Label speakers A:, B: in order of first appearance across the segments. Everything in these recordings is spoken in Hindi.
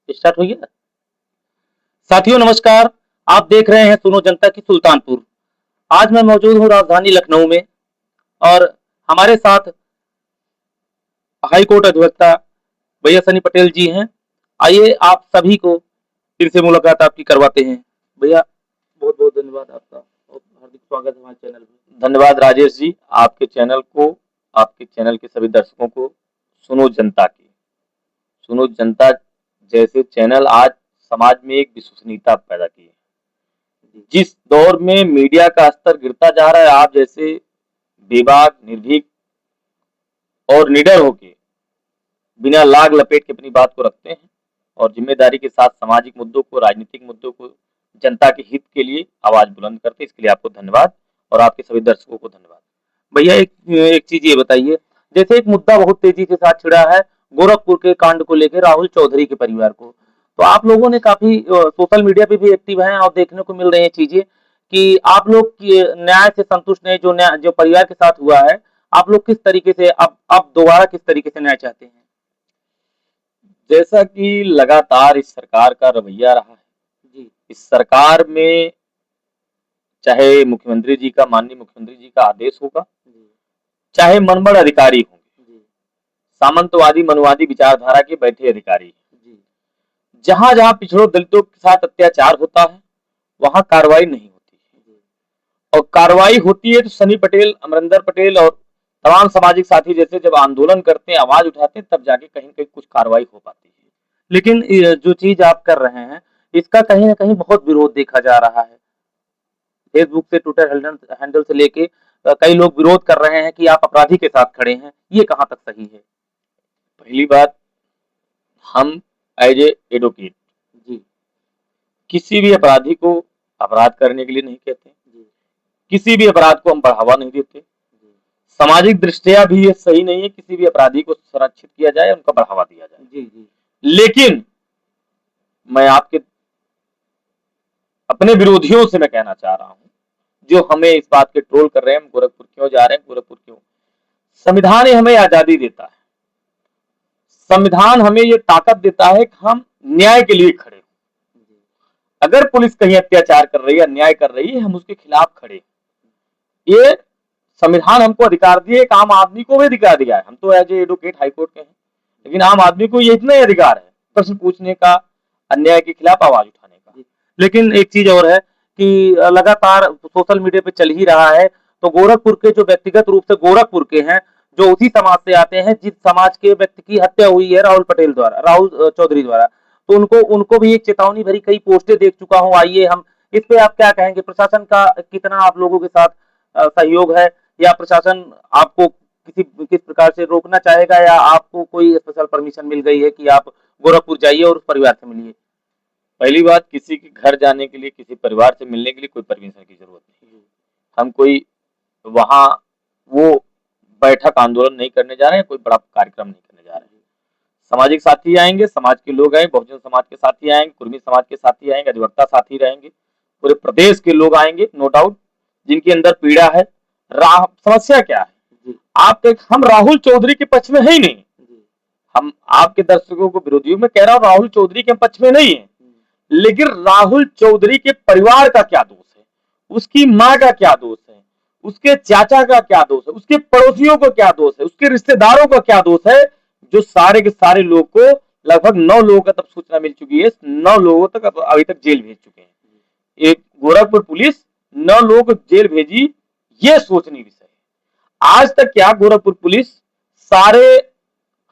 A: स्टार्ट हो गया। साथियों नमस्कार। आप देख रहे हैं सुनो जनता की सुल्तानपुर। आज मैं मौजूद हूँ राजधानी लखनऊ में और हमारे साथ हाई कोर्ट अधिवक्ता भैया सनी पटेल जी हैं। आइए आप सभी को इनसे मुलाकात आपकी करवाते हैं। भैया बहुत बहुत धन्यवाद आपका और हार्दिक स्वागत है हमारे चैनल में।
B: धन्यवाद राजेश जी, आपके चैनल को, आपके चैनल के सभी दर्शकों को सुनो जनता जैसे चैनल आज समाज में एक विश्वसनीयता पैदा की है। जिस दौर में मीडिया का स्तर गिरता जा रहा है, आप जैसे बेबाक, निर्भीक और निडर होके बिना लाग लपेट के अपनी बात को रखते हैं और जिम्मेदारी के साथ सामाजिक मुद्दों को, राजनीतिक मुद्दों को, जनता के हित के लिए आवाज बुलंद करते हैं। इसके लिए आपको धन्यवाद और आपके सभी दर्शकों को धन्यवाद।
A: भैया एक चीज ये बताइए, जैसे एक मुद्दा बहुत तेजी के साथ छिड़ा है गोरखपुर के कांड को लेकर राहुल चौधरी के परिवार को, तो आप लोगों ने काफी सोशल मीडिया पे भी एक्टिव हैं और देखने को मिल रही है चीजें कि आप लोग न्याय से संतुष्ट नहीं, जो परिवार के साथ हुआ है, आप लोग किस तरीके से अब दोबारा किस तरीके से न्याय चाहते हैं?
B: जैसा कि लगातार इस सरकार का रवैया रहा है,
A: जी
B: इस सरकार में चाहे माननीय मुख्यमंत्री जी का आदेश होगा, चाहे मनबड़ अधिकारी होंगे, सामंतवादी मनुवादी विचारधारा के बैठे अधिकारी, जहां जहां पिछड़ों दलितों के साथ अत्याचार होता है वहां कार्रवाई नहीं होती है, और कार्रवाई होती है तो सनी पटेल, अमरिंदर पटेल और तमाम सामाजिक साथी जैसे जब आंदोलन करते हैं, आवाज उठाते हैं, तब जाके कहीं कहीं कुछ कार्रवाई हो पाती है।
A: लेकिन जो चीज आप कर रहे हैं इसका कहीं ना कहीं बहुत विरोध देखा जा रहा है। फेसबुक से, ट्विटर हैंडल से लेके कई लोग विरोध कर रहे हैं कि आप अपराधी के साथ खड़े हैं, ये कहां तक सही है?
B: पहली बात, हम एज ए एडवोकेट
A: जी
B: किसी भी अपराधी को अपराध करने के लिए नहीं कहते, किसी भी अपराध को हम बढ़ावा नहीं देते। सामाजिक दृष्टिया भी ये सही नहीं है किसी भी अपराधी को संरक्षित किया जाए, उनका बढ़ावा दिया जाए।
A: जी
B: लेकिन मैं आपके अपने विरोधियों से मैं कहना चाह रहा हूं, जो हमें इस बात के ट्रोल कर रहे हैं, हम गोरखपुर क्यों जा रहे हैं, गोरखपुर क्यों। संविधान हमें आजादी देता है, संविधान हमें ये ताकत देता है कि हम न्याय के लिए खड़े हों। अगर पुलिस कहीं अत्याचार कर रही है, अन्याय कर रही है, हम उसके खिलाफ खड़े। ये संविधान हमको अधिकार दिए, एक आम आदमी को भी अधिकार दिया है। हम तो एज ए एडवोकेट हाईकोर्ट के हैं, लेकिन आम आदमी को ये इतना ही अधिकार है प्रश्न पूछने का, अन्याय के खिलाफ आवाज उठाने का।
A: लेकिन एक चीज और है कि लगातार सोशल मीडिया पे चल ही रहा है, तो गोरखपुर के जो व्यक्तिगत रूप से गोरखपुर के हैं, जो उसी समाज से आते हैं जिस समाज के व्यक्ति की हत्या हुई है राहुल चौधरी द्वारा, तो उनको उनको भी एक चेतावनी भरी कई पोस्टें देख चुका हूँ। आइए हम इस पे आप क्या कहेंगे? प्रशासन का कितना आप लोगों के साथ सहयोग है, या प्रशासन आपको किस प्रकार से रोकना चाहेगा, या आपको कोई स्पेशल परमिशन मिल गई है कि आप गोरखपुर जाइए और उस परिवार से मिलिए?
B: पहली बात, किसी के घर जाने के लिए, किसी परिवार से मिलने के लिए कोई परमिशन की जरूरत नहीं। हम कोई वहां वो बैठक आंदोलन नहीं करने जा रहे हैं, कोई बड़ा कार्यक्रम नहीं करने जा रहे हैं। सामाजिक साथी आएंगे, समाज के लोग आएंगे, बहुजन समाज के साथी आएंगे, कुर्मी समाज के साथी आएंगे, अधिवक्ता साथी रहेंगे, पूरे प्रदेश के लोग आएंगे, नो डाउट, जिनके अंदर पीड़ा है। समस्या क्या है? हम राहुल चौधरी के पक्ष में है ही नहीं। हम आपके दर्शकों को, विरोधियों में कह रहा हूं, राहुल चौधरी के पक्ष में नहीं है, लेकिन राहुल चौधरी के परिवार का क्या दोष है, उसकी मां का क्या दोष है, उसके चाचा का क्या दोष है, उसके पड़ोसियों को क्या दोष है, उसके रिश्तेदारों का क्या दोष है, जो सारे के सारे लोग को, लगभग 9 लोगों का तब सूचना मिल चुकी है, 9 लोगों तक अभी तक जेल भेज चुके हैं। एक गोरखपुर पुलिस 9 लोगों को जेल भेजी, ये सोचनीय विषय है। आज तक क्या गोरखपुर पुलिस सारे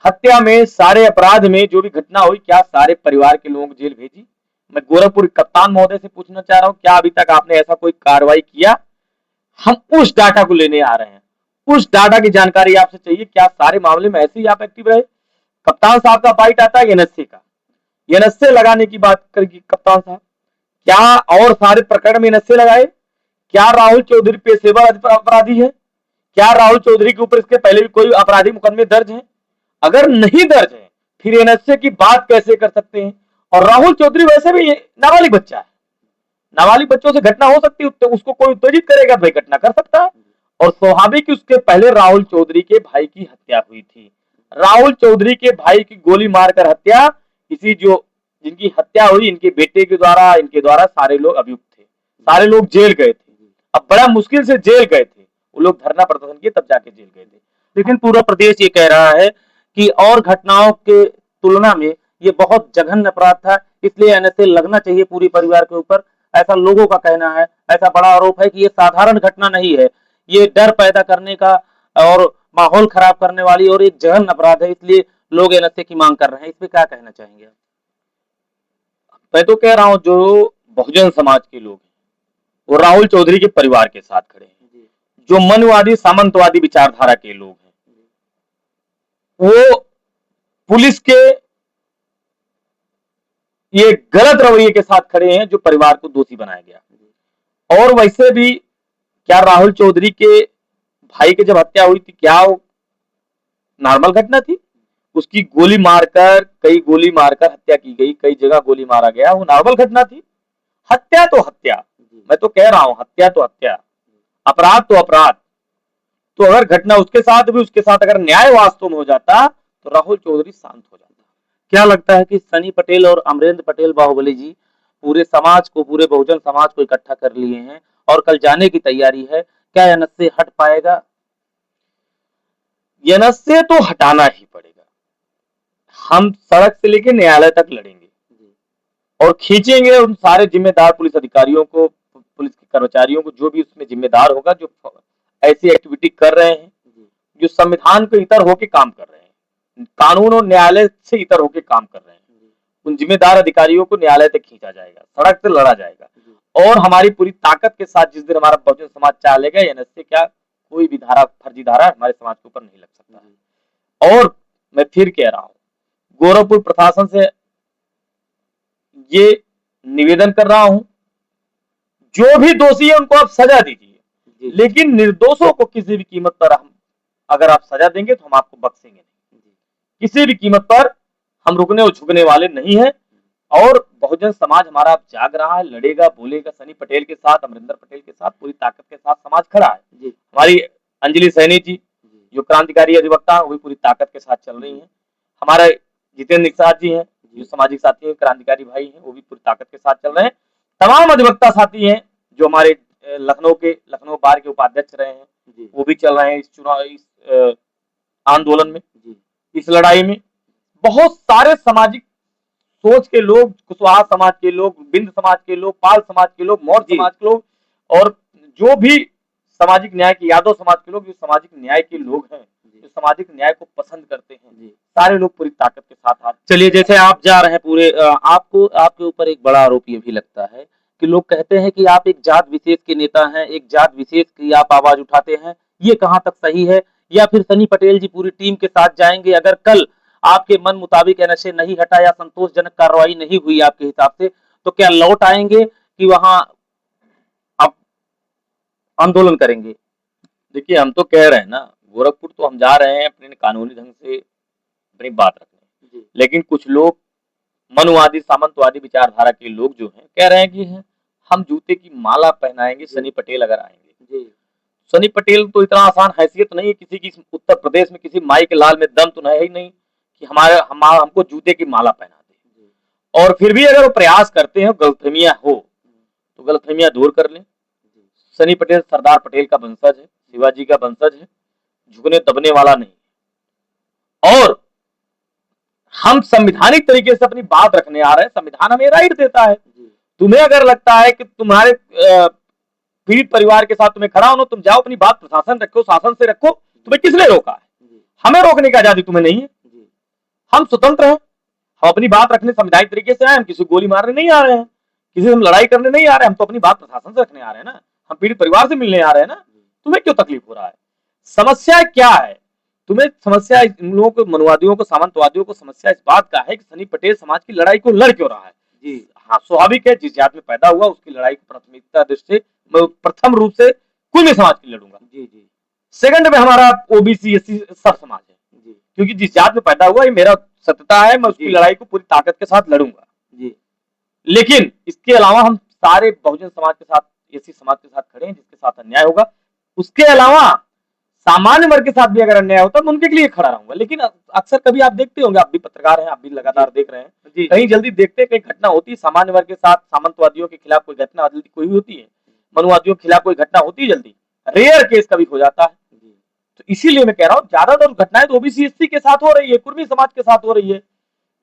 B: हत्या में, सारे अपराध में जो भी घटना हुई, क्या सारे परिवार के लोगों को जेल भेजी? मैं गोरखपुर कप्तान महोदय से पूछना चाह रहा हूं, क्या अभी तक आपने ऐसा कोई कार्रवाई किया? हम उस डाटा को लेने आ रहे हैं, उस डाटा की जानकारी आपसे चाहिए। क्या सारे मामले में ऐसे ही आप एक्टिव रहे? कप्तान साहब का बाइट आता है एनएसए का, एनएसए लगाने की बात करेगी कप्तान साहब, क्या और सारे प्रकरण में एनएसए लगाए? क्या राहुल चौधरी पेशेवर अपराधी है? क्या राहुल चौधरी के ऊपर इसके पहले भी कोई आपराधिक मुकदमे दर्ज है? अगर नहीं दर्ज है, फिर एनएसए की बात कैसे कर सकते हैं? और राहुल चौधरी वैसे भी नाबालिग बच्चा है, नाबालिग बच्चों से घटना हो सकती है, उसको कोई उत्तेजित करेगा, भाई घटना कर सकता है। और स्वाभाविक उसके पहले राहुल चौधरी के भाई की हत्या हुई थी। राहुल चौधरी के भाई की गोली मारकर हत्या, इसी जो जिनकी हत्या हुई, इनके बेटे के द्वारा, इनके द्वारा सारे लोग अभियुक्त थे, सारे लोग जेल गए थे। अब बड़ा मुश्किल से जेल गए थे वो लोग, धरना प्रदर्शन किए तब जाके जेल गए थे।
A: लेकिन पूरा प्रदेश ये कह रहा है कि और घटनाओं के तुलना में ये बहुत जघन्य अपराध था, इसलिए एनएसए लगना चाहिए पूरी परिवार के ऊपर, ऐसा लोगों का कहना है। ऐसा बड़ा आरोप है कि ये साधारण घटना नहीं है, ये डर पैदा करने का और माहौल खराब करने वाली और एक जघन्य अपराध है, इसलिए लोग एनएसए की मांग कर रहे हैं। इस पे क्या कहना चाहेंगे आप?
B: मैं तो कह रहा हूं जो बहुजन समाज के लोग हैं वो राहुल चौधरी के परिवार के साथ खड़े हैं, जो मनवादी सामंतवादी विचारधारा के लोग हैं वो पुलिस के ये गलत रवैये के साथ खड़े हैं जो परिवार को दोषी बनाया गया। और वैसे भी क्या राहुल चौधरी के भाई की जब हत्या हुई थी, क्या वो नॉर्मल घटना थी? उसकी गोली मारकर, कई गोली मारकर हत्या की गई, कई जगह गोली मारा गया, वो नॉर्मल घटना थी? हत्या तो हत्या, मैं तो कह रहा हूं हत्या तो हत्या, अपराध तो अपराध। तो अगर घटना उसके साथ भी, उसके साथ अगर न्याय वास्तव में हो जाता तो राहुल चौधरी शांत हो जाता।
A: क्या लगता है कि सनी पटेल और अमरेंद्र पटेल बाहुबली जी पूरे समाज को, पूरे बहुजन समाज को इकट्ठा कर लिए हैं और कल जाने की तैयारी है, क्या एनएसए हट पाएगा?
B: एनएसए तो हटाना ही पड़ेगा। हम सड़क से लेकर न्यायालय तक लड़ेंगे और खींचेंगे उन सारे जिम्मेदार पुलिस अधिकारियों को, पुलिस के कर्मचारियों को, जो भी उसमें जिम्मेदार होगा, जो ऐसी एक्टिविटी कर रहे हैं, जो संविधान को इतर होकर काम कर रहे हैं, कानून और न्यायालय से इतर होकर काम कर रहे हैं, उन जिम्मेदार अधिकारियों को न्यायालय तक खींचा जाएगा, सड़क से लड़ा जाएगा। और हमारी पूरी ताकत के साथ जिस दिन हमारा बहुजन समाज चलेगा, एनएसए क्या कोई भी धारा, फर्जी धारा हमारे समाज के ऊपर नहीं लग सकता है। और मैं फिर कह रहा हूं, गोरखपुर प्रशासन से ये निवेदन कर रहा हूं, जो भी दोषी है उनको आप सजा दीजिए, लेकिन निर्दोषों को किसी भी कीमत पर हम, अगर आप सजा देंगे तो हम आपको बख्शेंगे नहीं, किसी भी कीमत पर हम रुकने और झुकने वाले नहीं हैं। और बहुजन समाज हमारा अब जाग रहा है, लड़ेगा, बोलेगा। सनी पटेल के साथ, अमरिंदर पटेल के साथ पूरी ताकत के साथ समाज खड़ा है। हमारी अंजलि सैनी जी जो क्रांतिकारी अधिवक्ता है, वो भी पूरी ताकत के साथ चल रही है। हमारे जितेंद्र निषाद जी हैं जो सामाजिक साथी हैं, क्रांतिकारी भाई हैं, वो भी पूरी ताकत के साथ चल रहे हैं। तमाम अधिवक्ता साथी हैं जो हमारे लखनऊ बार के उपाध्यक्ष रहे हैं, वो भी चल रहे हैं इस चुनाव, इस आंदोलन में, इस लड़ाई में। बहुत सारे सामाजिक सोच के लोग, कुशवाहा समाज के लोग, बिंद समाज के लोग, पाल समाज के लोग, मौर्य समाज के लोग, और जो भी सामाजिक न्याय के, यादव समाज के लोग, जो सामाजिक न्याय के लोग हैं, जो सामाजिक न्याय को पसंद करते हैं, सारे लोग पूरी ताकत के साथ हाथ।
A: चलिए, जैसे आप जा रहे हैं पूरे, आपको, आपके ऊपर एक बड़ा आरोप ये भी लगता है कि लोग कहते हैं कि आप एक जात विशेष के नेता हैं, एक जात विशेष की आप आवाज उठाते हैं। ये कहां तक सही है? या फिर सनी पटेल जी पूरी टीम के साथ जाएंगे अगर कल आपके मन मुताबिक एनएसए नहीं हटा या संतोषजनक कार्रवाई नहीं हुई आपके हिसाब से, तो क्या लौट आएंगे कि वहां आप आंदोलन करेंगे?
B: देखिए, हम तो कह रहे हैं ना, गोरखपुर तो हम जा रहे हैं अपने कानूनी ढंग से अपनी बात रखने, लेकिन कुछ लोग मनवादी सामंतवादी विचारधारा के लोग जो हैं, कह रहे हैं कि हम जूते की माला पहनाएंगे सनी पटेल अगर आएंगे। सनी पटेल तो इतना आसान हैसियत नहीं है किसी की, उत्तर प्रदेश में किसी माई के लाल में दम तो है ही नहीं कि हमको जूते की माला पहना दे। और फिर भी अगर वो प्रयास करते हैं, गलतफहमियां हो तो गलतफहमियां दूर कर लें। सनी पटेल सरदार पटेल का वंशज है, शिवाजी का वंशज है, झुकने दबने वाला नहीं। और हम संवैधानिक तरीके से अपनी बात रखने आ रहे हैं, संविधान हमें राइट देता है। तुम्हें अगर लगता है कि तुम्हारे पीड़ित परिवार के साथ तुम्हें खड़ा होना, तुम जाओ अपनी बात प्रशासन रखो, शासन से रखो। तुम्हें किसने रोका है? हमें रोकने की आजादी तुम्हें नहीं है। हम स्वतंत्र हैं, हम अपनी बात रखने संवैधानिक तरीके से आए, हम किसी को गोली मारने नहीं आ रहे हैं, किसी से हम लड़ाई करने नहीं आ रहे हैं, हम तो अपनी बात प्रशासन से रखने आ रहे हैं ना, हम पीड़ित परिवार से मिलने आ रहे हैं ना। तुम्हें क्यों तकलीफ हो रहा है? समस्या क्या है तुम्हें? समस्या इन लोगों को, मनवादियों को, सामंतवादियों को समस्या इस बात का है कि सनी पटेल समाज की लड़ाई को लड़ क्यों रहा है। जी हाँ, स्वाभाविक है, जिस जात में पैदा हुआ उसकी लड़ाई को प्राथमिकता दृष्टि से मैं प्रथम रूप से कोई भी समाज की लड़ूंगा। सेकंड में हमारा ओबीसी एससी सब समाज है, क्योंकि जिस जात में पैदा हुआ ये मेरा सत्यता है, मैं उसकी लड़ाई को पूरी ताकत के साथ लड़ूंगा। लेकिन इसके अलावा हम सारे बहुजन समाज के साथ, एससी समाज के साथ खड़े हैं, जिसके साथ अन्याय होगा। उसके अलावा सामान्य वर्ग के साथ भी अगर अन्याय होता तो उनके लिए खड़ा रहूंगा। लेकिन अक्सर कभी आप देखते होंगे, आप भी पत्रकार हैं, आप भी लगातार देख रहे हैं,
A: जी
B: कहीं जल्दी देखते हैं कहीं घटना होती है सामान्य वर्ग के साथ, सामंतवादियों के खिलाफ कोई घटना जल्दी कोई भी होती है, मनुवादियों के खिलाफ कोई घटना होती है जल्दी, रेयर केस कभी हो जाता है। तो इसीलिए मैं कह रहा हूँ ज्यादातर घटनाएं तो ओबीसी एससी के साथ हो रही है, कुर्मी समाज के साथ हो रही है।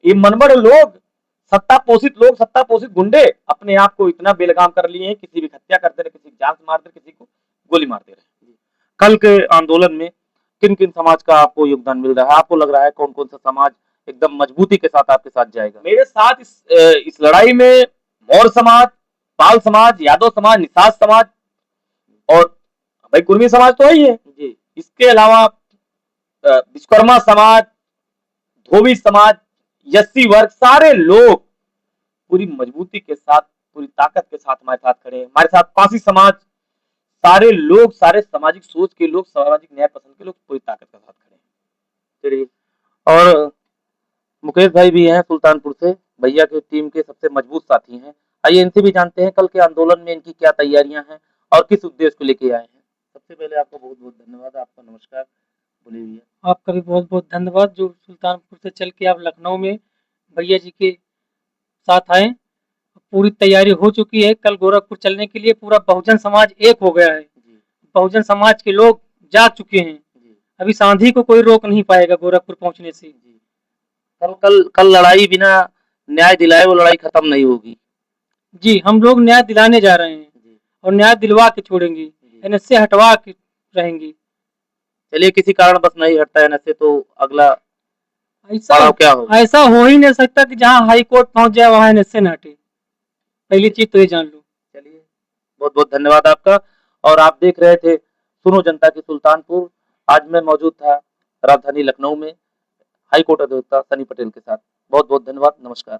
B: ये मनबड़ लोग, सत्ता पोषित गुंडे अपने आप को इतना बेलगाम कर लिए हैं, किसी भी हत्या करते रहे, किसी की जान मार दे, किसी को गोली मार दे रहे।
A: कल के आंदोलन में किन किन समाज का आपको योगदान मिल रहा है? आपको लग रहा है कौन कौन सा समाज एकदम मजबूती के साथ आपके साथ जाएगा?
B: मेरे साथ इस लड़ाई में मौर्य समाज, पाल समाज, यादव समाज, निषाद समाज और भाई कुर्मी समाज तो है ही है जी। इसके अलावा विश्वकर्मा समाज, धोबी समाज, यस्सी वर्ग, सारे लोग पूरी मजबूती के साथ, पूरी ताकत के साथ हमारे साथ खड़े हैं। हमारे साथ पासी समाज, सारे लोग, सारे सामाजिक सोच के लोग, सामाजिक न्याय पसंद के लोग पूरी ताकत के साथ खड़े हैं।
A: चलिए, और मुकेश भाई भी हैं सुल्तानपुर से, भैया की टीम के सबसे मजबूत साथी हैं। आइए इनसे भी जानते हैं कल के आंदोलन में इनकी क्या तैयारियां हैं और किस उद्देश्य को लेके आए हैं। सबसे पहले आपको बहुत बहुत धन्यवाद, आपका नमस्कार। बोलिए भैया।
C: आपका भी बहुत बहुत धन्यवाद जो सुल्तानपुर से चल के आप लखनऊ में भैया जी के साथ आए। पूरी तैयारी हो चुकी है, कल गोरखपुर चलने के लिए पूरा बहुजन समाज एक हो गया है। बहुजन समाज के लोग जाग चुके हैं, अभी सांधी को कोई रोक नहीं पाएगा गोरखपुर पहुंचने से।
A: कल कल कल लड़ाई बिना न्याय दिलाए वो लड़ाई खत्म नहीं होगी।
C: जी, हम लोग न्याय दिलाने जा रहे हैं और न्याय दिलवा के छोड़ेंगे, एनएसए हटवा के रहेंगे।
A: चलिए, किसी कारण बस नहीं हटता है एनएसए तो अगला
C: ऐसा
A: पड़ाव क्या होगा?
C: ऐसा हो ही नहीं सकता कि जहां हाई कोर्ट पहुंच जाए वहां एनएसए न हटे। पहली चीज तो ये जान लो।
A: चलिए, बहुत बहुत धन्यवाद आपका। और आप देख रहे थे सुनो जनता की सुल्तानपुर। आज मैं मौजूद था राजधानी लखनऊ में हाई कोर्ट अधिवक्ता सनी पटेल के साथ। बहुत बहुत धन्यवाद, नमस्कार।